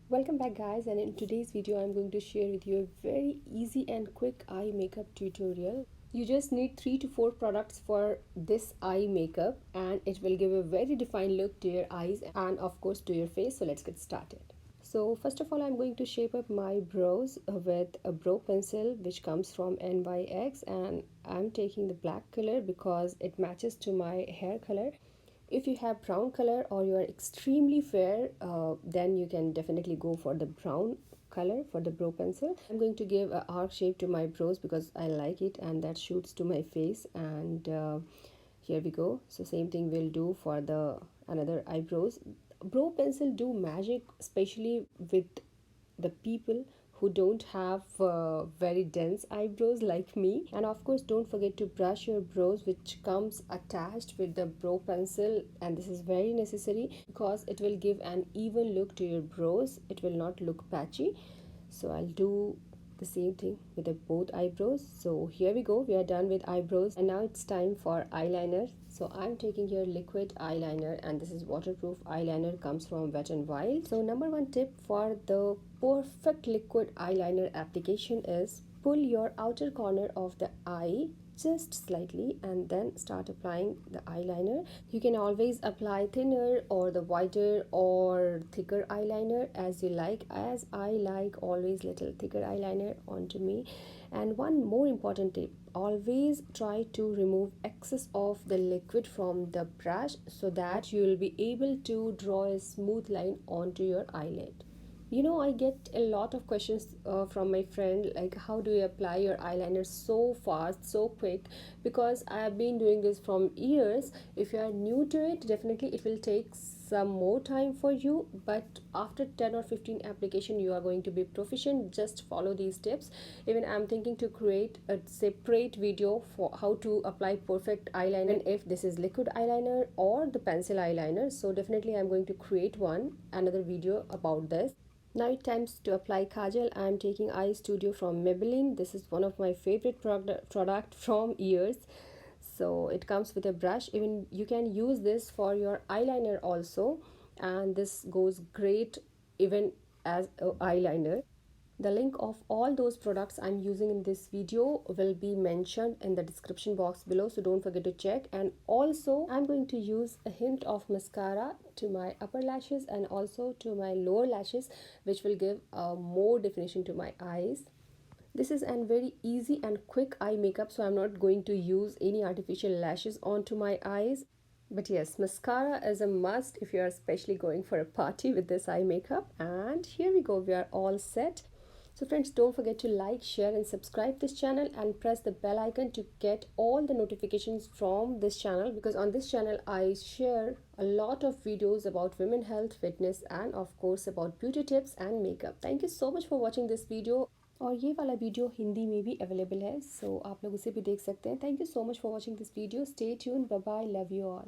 Welcome back guys, and in today's video I'm going to share with you a very easy and quick eye makeup tutorial. You just need 3 to 4 products for this eye makeup and it will give a very defined look to your eyes and of course to your face. So let's get started. So first of all I'm going to shape up my brows with a brow pencil which comes from NYX, and I'm taking the black color because it matches to my hair color. If you have brown color or you are extremely fair, then you can definitely go for the brown color for the brow pencil. I'm going to give a arc shape to my brows because I like it and that shoots to my face. And here we go. So same thing we'll do for the another eyebrows. Brow pencil do magic, especially with the people who don't have very dense eyebrows like me. And of course don't forget to brush your brows, which comes attached with the brow pencil, and this is very necessary because it will give an even look to your brows. It will not look patchy. So I'll do the same thing with the both eyebrows. So here we go, we are done with eyebrows and now it's time for eyeliner. So I'm taking here liquid eyeliner, and this is waterproof eyeliner, comes from Wet n Wild. So number one tip for the perfect liquid eyeliner application is pull your outer corner of the eye just slightly and then start applying the eyeliner. You can always apply thinner or the whiter or thicker eyeliner as you like, as I like always little thicker eyeliner onto me. And one more important tip, always try to remove excess of the liquid from the brush so that you will be able to draw a smooth line onto your eyelid. I get a lot of questions from my friend, like how do you apply your eyeliner so fast, so quick? Because I have been doing this from years. If you are new to it, definitely it will take some more time for you, but after 10 or 15 application you are going to be proficient. Just follow these tips. Even I'm thinking to create a separate video for how to apply perfect eyeliner, if this is liquid eyeliner or the pencil eyeliner. So definitely I'm going to create another video about this. Now it times to apply kajal. I am taking Eye Studio from Maybelline. This is one of my favorite product from years. So it comes with a brush. Even you can use this for your eyeliner also, and this goes great even as a eyeliner. The link of all those products I'm using in this video will be mentioned in the description box below, so don't forget to check. And also I'm going to use a hint of mascara to my upper lashes and also to my lower lashes, which will give more definition to my eyes. This is a very easy and quick eye makeup, so I'm not going to use any artificial lashes onto my eyes. But yes, mascara is a must if you are especially going for a party with this eye makeup. And here we go, we are all set. So friends, don't forget to like, share and subscribe this channel and press the bell icon to get all the notifications from this channel, because on this channel I share a lot of videos about women health, fitness and of course about beauty tips and makeup. Thank you so much for watching this video. और ये वाला video Hindi में भी available है, सो आप लोग उसे भी देख सकते हैं. Thank you so much for watching this video. Stay tune. Bye bye. Love you all.